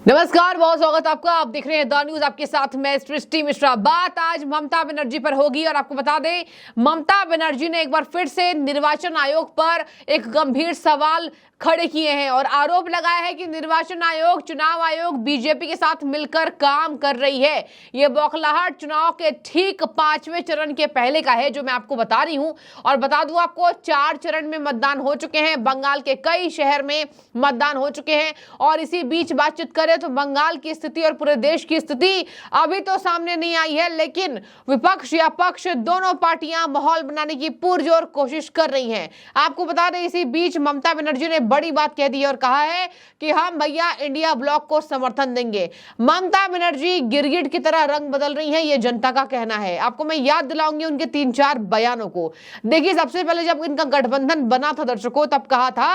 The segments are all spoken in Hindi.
नमस्कार, बहुत स्वागत आपका। आप देख रहे हैं द न्यूज, आपके साथ मैं सृष्टि मिश्रा। बात आज ममता बनर्जी पर होगी और आपको बता दें, ममता बनर्जी ने एक बार फिर से निर्वाचन आयोग पर एक गंभीर सवाल खड़े किए हैं और आरोप लगाया है कि निर्वाचन आयोग, चुनाव आयोग बीजेपी के साथ मिलकर काम कर रही है। यह बौखलाहट चुनाव के ठीक 5वें चरण के पहले का है, जो मैं आपको बता रही हूं। और बता दूं आपको, 4 चरण में मतदान हो चुके हैं, बंगाल के कई शहर में मतदान हो चुके हैं। और इसी बीच बातचीत करें तो बंगाल की स्थिति और पूरे देश की स्थिति अभी तो सामने नहीं आई है, लेकिन विपक्ष या पक्ष दोनों पार्टियां माहौल बनाने की पुरजोर कोशिश कर रही हैं। आपको बता दें, इसी बीच ममता बनर्जी ने बड़ी बात कह दी और कहा है कि हम भैया इंडिया ब्लॉक को समर्थन देंगे। ममता बनर्जी गिरगिट की तरह रंग बदल रही हैं, ये जनता का कहना है। आपको मैं याद दिलाऊंगी उनके 3-4 बयानों को। देखिए, सबसे पहले जब इनका गठबंधन बना था दर्शकों, तब कहा था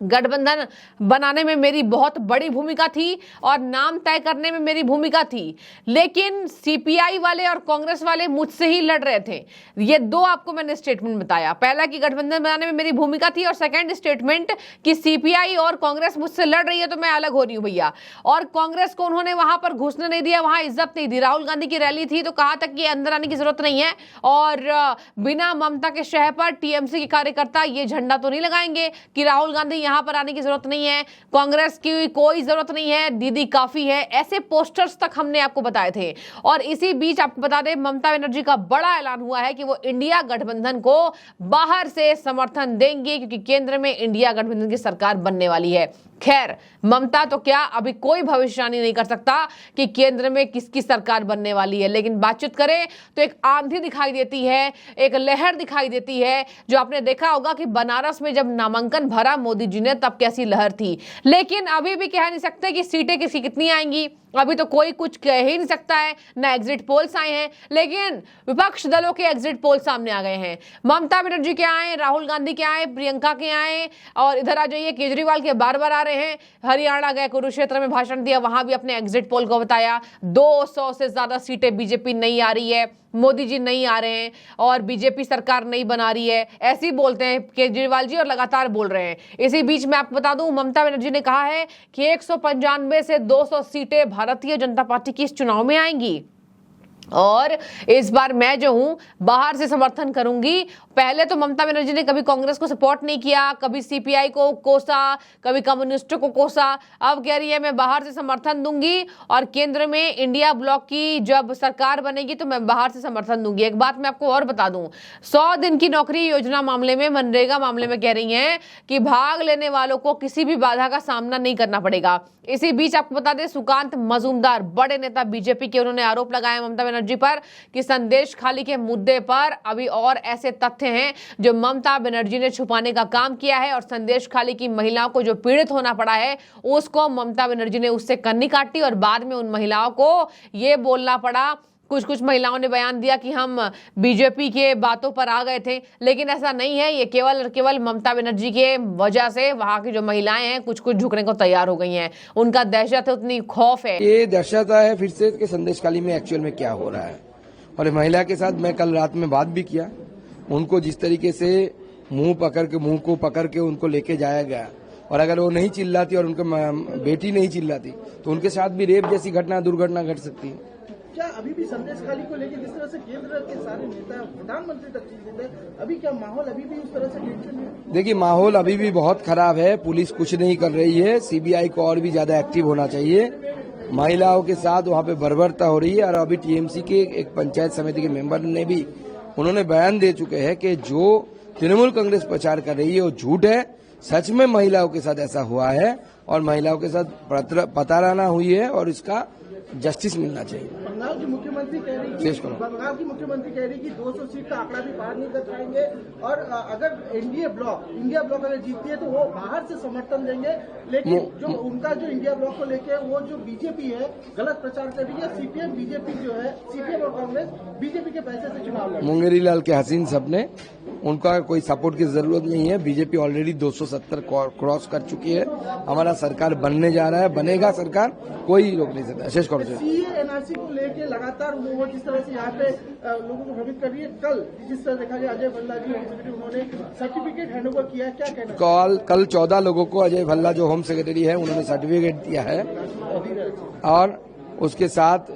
गठबंधन बनाने में मेरी बहुत बड़ी भूमिका थी और नाम तय करने में मेरी भूमिका थी, लेकिन सीपीआई वाले और कांग्रेस वाले मुझसे ही लड़ रहे थे। ये दो आपको मैंने स्टेटमेंट बताया। पहला कि गठबंधन बनाने में मेरी भूमिका थी, और सेकंड स्टेटमेंट कि सीपीआई और कांग्रेस मुझसे लड़ रही है तो मैं अलग हो रही हूं भैया। और कांग्रेस को उन्होंने वहां पर घुसने नहीं दिया, वहां इज्जत नहीं दी। राहुल गांधी की रैली थी तो कहा था कि अंदर आने की जरूरत नहीं है, और बिना ममता के शहर पर टीएमसी के कार्यकर्ता ये झंडा तो नहीं लगाएंगे कि राहुल गांधी यहां पर आने की जरूरत नहीं है, कांग्रेस की कोई जरूरत नहीं है, दीदी काफी है। ऐसे पोस्टर्स तक हमने आपको बताए थे। और इसी बीच आपको बता दें, ममता बनर्जी का बड़ा ऐलान हुआ है कि वो इंडिया गठबंधन को बाहर से समर्थन देंगे, क्योंकि केंद्र में इंडिया गठबंधन की सरकार बनने वाली है। खैर, ममता तो क्या अभी कोई भविष्यवाणी नहीं कर सकता कि केंद्र में किसकी सरकार बनने वाली है, लेकिन बातचीत करें तो एक आंधी दिखाई देती है, एक लहर दिखाई देती है। जो आपने देखा होगा कि बनारस में जब नामांकन भरा मोदी जी ने, तब कैसी लहर थी। लेकिन अभी भी कह नहीं सकते कि सीटें किसी कितनी आएंगी, अभी तो कोई कुछ कह ही नहीं सकता है। ना एग्जिट पोल्स आए हैं, लेकिन विपक्ष दलों के एग्जिट पोल सामने आ गए हैं। ममता बनर्जी के आए, राहुल गांधी के आए, प्रियंका के आए, और इधर आ जाइए केजरीवाल के बार बार आ रहे हैं। हरियाणा गए, कुरुक्षेत्र में भाषण दिया, वहां भी अपने एग्जिट पोल को बताया 200 से ज्यादा सीटें बीजेपी नहीं आ रही है, मोदी जी नहीं आ रहे हैं और बीजेपी सरकार नहीं बना रही है, ऐसे ही बोलते हैं केजरीवाल जी और लगातार बोल रहे हैं। इसी बीच मैं आपको बता दूं, ममता बनर्जी ने कहा है कि 195 से 200 सीटें भारतीय जनता पार्टी की इस चुनाव में आएंगी, और इस बार मैं जो हूं बाहर से समर्थन करूंगी। पहले तो ममता बनर्जी ने कभी कांग्रेस को सपोर्ट नहीं किया, कभी सीपीआई को कोसा, कभी कम्युनिस्टों को कोसा। अब कह रही है मैं बाहर से समर्थन दूंगी, और केंद्र में इंडिया ब्लॉक की जब सरकार बनेगी तो मैं बाहर से समर्थन दूंगी। एक बात मैं आपको और बता दूं, 100 दिन की नौकरी योजना मामले में, मनरेगा मामले में कह रही हैं कि भाग लेने वालों को किसी भी बाधा का सामना नहीं करना पड़ेगा। इसी बीच आपको बता दें, सुकांत मजूमदार, बड़े नेता बीजेपी के, उन्होंने आरोप लगाया ममता बनर्जी पर कि संदेश खाली के मुद्दे पर अभी और ऐसे तथ्य हैं जो ममता बनर्जी ने छुपाने का काम किया है, और संदेश खाली की महिलाओं को जो पीड़ित होना पड़ा है उसको ममता बनर्जी ने उससे कन्नी काटी, और बाद में उन महिलाओं को यह बोलना पड़ा। कुछ महिलाओं ने बयान दिया कि हम बीजेपी के बातों पर आ गए थे, लेकिन ऐसा नहीं है। ये केवल और केवल ममता बनर्जी के वजह से वहां की जो महिलाएं हैं कुछ झुकने को तैयार हो गई हैं। उनका दहशत है, उतनी खौफ है। ये दर्शाता है फिर से कि संदेशखाली में एक्चुअल में क्या हो रहा है। और महिला के साथ मैं कल रात में बात भी किया, उनको जिस तरीके से मुंह को पकड़ के उनको लेके जाया गया, और अगर वो नहीं चिल्लाती और उनकी बेटी नहीं चिल्लाती तो उनके साथ भी रेप जैसी दुर्घटना घट सकती है। क्या अभी भी संदेशखाली को लेकर जिस तरह से केंद्र के सारे नेता प्रधानमंत्री तक चीजें हैं, अभी क्या माहौल अभी भी उस तरह से टेंशन है? देखिए, माहौल अभी भी बहुत खराब है। पुलिस कुछ नहीं कर रही है, सीबीआई को और भी ज्यादा एक्टिव होना चाहिए। महिलाओं के साथ वहाँ पे बर्बरता हो रही है। और अभी टीएमसी के एक पंचायत समिति के मेंबर ने भी उन्होंने बयान दे चुके हैं कि जो तृणमूल कांग्रेस प्रचार कर रही है वो झूठ है। सच में महिलाओं के साथ ऐसा हुआ है, और महिलाओं के साथ पताराना हुई है, और इसका जस्टिस मिलना चाहिए। बंगाल की मुख्यमंत्री कह रही कि 200 सीट का आंकड़ा भी पार नहीं कर पाएंगे, और अगर इंडिया ब्लॉक अगर जीतती है तो वो बाहर से समर्थन देंगे। लेकिन जो उनका जो इंडिया ब्लॉक को लेकर वो जो बीजेपी है गलत प्रचार कर रही है। सीपीएम बीजेपी जो है, सीपीएम और कांग्रेस बीजेपी के पैसे से चुनाव लड़ रही है। मुंगेरी लाल के हसीन सपने उनका कोई सपोर्ट की जरूरत नहीं है। बीजेपी ऑलरेडी 270 क्रॉस कर चुकी है। हमारा सरकार बनने जा रहा है, बनेगा सरकार, कोई रोक नहीं सकता। शेष कौन से एनआरसी को लेके लगातार वो जिस तरह से यहाँ पे लोगों को भ्रमित कर रही है, कल जिस तरह देखा गया अजय भल्ला जी उन्होंने सर्टिफिकेट हैंड ओवर किया, क्या कहना? कल 14 लोगों को अजय भल्ला जो होम सेक्रेटरी है उन्होंने सर्टिफिकेट दिया है और उसके साथ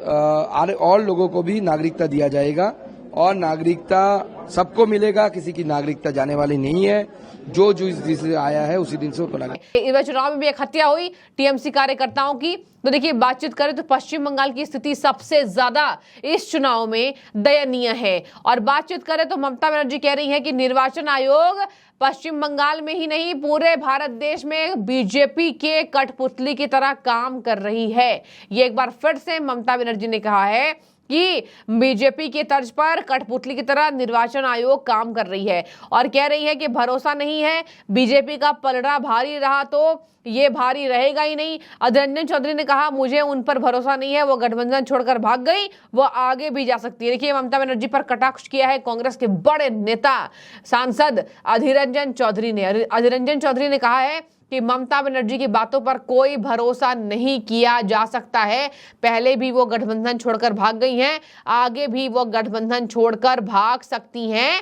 और लोगों को भी नागरिकता दिया जाएगा और नागरिकता सबको मिलेगा, किसी की नागरिकता जाने वाली नहीं है। जो जिस दिन से आया है उसी दिन से उसको नागरिकता। चुनाव में भी एक हत्या हुई टीएमसी कार्यकर्ताओं की। तो देखिए, बातचीत करें तो पश्चिम बंगाल की स्थिति सबसे ज्यादा इस चुनाव में दयनीय है। और बातचीत करें तो ममता बनर्जी कह रही है कि निर्वाचन आयोग पश्चिम बंगाल में ही नहीं पूरे भारत देश में बीजेपी के कठपुतली की तरह काम कर रही है। ये एक बार फिर से ममता बनर्जी ने कहा है कि बीजेपी के तर्ज पर कठपुतली की तरह निर्वाचन आयोग काम कर रही है और कह रही है कि भरोसा नहीं है, बीजेपी का पलड़ा भारी रहा तो ये भारी रहेगा ही नहीं। अधीर रंजन चौधरी ने कहा मुझे उन पर भरोसा नहीं है, वो गठबंधन छोड़कर भाग गई, वो आगे भी जा सकती है। देखिए, ममता बनर्जी पर कटाक्ष किया है कांग्रेस के बड़े नेता सांसद अधीर रंजन चौधरी ने। अधीर रंजन चौधरी ने कहा है कि ममता बनर्जी की बातों पर कोई भरोसा नहीं किया जा सकता है। पहले भी वो गठबंधन छोड़कर भाग गई हैं, आगे भी वो गठबंधन छोड़कर भाग सकती हैं।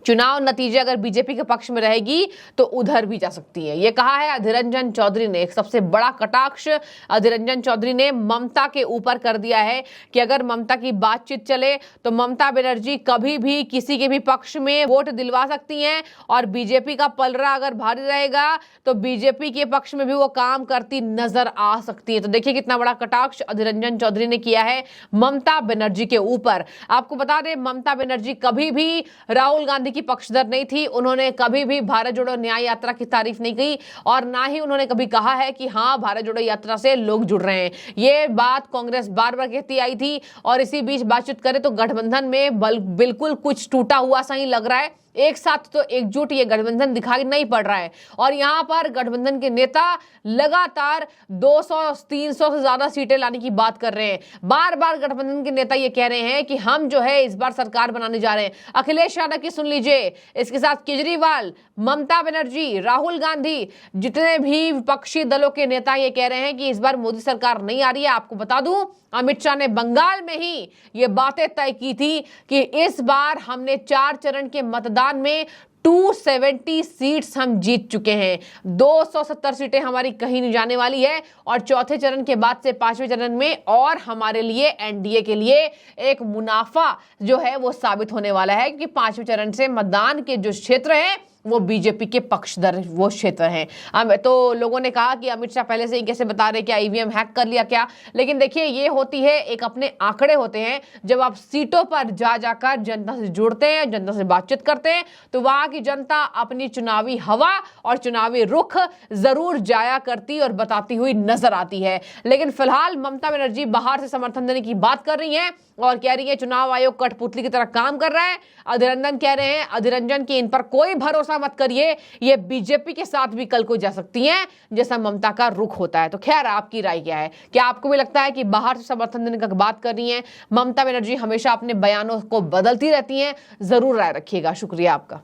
चुनाव नतीजे अगर बीजेपी के पक्ष में रहेगी तो उधर भी जा सकती है, ये कहा है अधीर रंजन चौधरी ने। एक सबसे बड़ा कटाक्ष अधीर रंजन चौधरी ने ममता के ऊपर कर दिया है कि अगर ममता की बातचीत चले तो ममता बनर्जी कभी भी किसी के भी पक्ष में वोट दिलवा सकती हैं और बीजेपी का पलड़ा अगर भारी रहेगा तो बीजेपी के पक्ष में भी वो काम करती नजर आ सकती है। तो देखिए कितना बड़ा कटाक्ष अधीर रंजन चौधरी ने किया है ममता बनर्जी के ऊपर। आपको बता दें, ममता बनर्जी कभी भी राहुल गांधी की पक्षधर नहीं थी। उन्होंने कभी भी भारत जोड़ो न्याय यात्रा की तारीफ नहीं की और ना ही उन्होंने कभी कहा है कि हाँ, भारत जोड़ो यात्रा से लोग जुड़ रहे हैं। ये बात कांग्रेस बार बार कहती आई थी और इसी बीच बातचीत करें तो गठबंधन में बिल्कुल कुछ टूटा हुआ सा ही लग रहा है। एक साथ तो एकजुट ये गठबंधन दिखाई नहीं पड़ रहा है और यहां पर गठबंधन के नेता लगातार 200-300 से ज्यादा सीटें लाने की बात कर रहे हैं। बार बार गठबंधन के नेता ये कह रहे हैं कि हम जो है इस बार सरकार बनाने जा रहे हैं। अखिलेश यादव की सुन लीजिए, इसके साथ केजरीवाल, ममता बनर्जी, राहुल गांधी, जितने भी विपक्षी दलों के नेता ये कह रहे हैं कि इस बार मोदी सरकार नहीं आ रही है। आपको बता दूं, अमित शाह ने बंगाल में ही ये बातें तय की थी कि इस बार हमने 4 चरण के मतदान में 270 सीट्स हम जीत चुके हैं, 270 सीटें हमारी कहीं नहीं जाने वाली है और चौथे चरण के बाद से 5वें चरण में और हमारे लिए एनडीए के लिए एक मुनाफा जो है वो साबित होने वाला है क्योंकि 5वें चरण से मतदान के जो क्षेत्र है वो बीजेपी के पक्षधर वो क्षेत्र हैं। तो लोगों ने कहा कि अमित शाह पहले से ही कैसे बता रहे क्या ईवीएम हैक कर लिया क्या, लेकिन देखिए ये होती है एक अपने आंकड़े होते हैं। जब आप सीटों पर जाकर जनता से जुड़ते हैं, जनता से बातचीत करते हैं तो वहां की जनता अपनी चुनावी हवा और चुनावी रुख जरूर जाया करती और बताती हुई नजर आती है। लेकिन फिलहाल ममता बनर्जी बाहर से समर्थन देने की बात कर रही है और कह रही है चुनाव आयोग कठपुतली की तरह काम कर रहा है। अधीर रंजन कह रहे हैं, अधीर रंजन की इन पर कोई भरोसा मत करिए, ये बीजेपी के साथ भी कल को जा सकती हैं जैसा ममता का रुख होता है। तो खैर, आपकी राय क्या है? क्या आपको भी लगता है कि बाहर से समर्थन देने का बात कर रही हैं ममता बनर्जी हमेशा अपने बयानों को बदलती रहती हैं? जरूर राय रखिएगा। शुक्रिया आपका।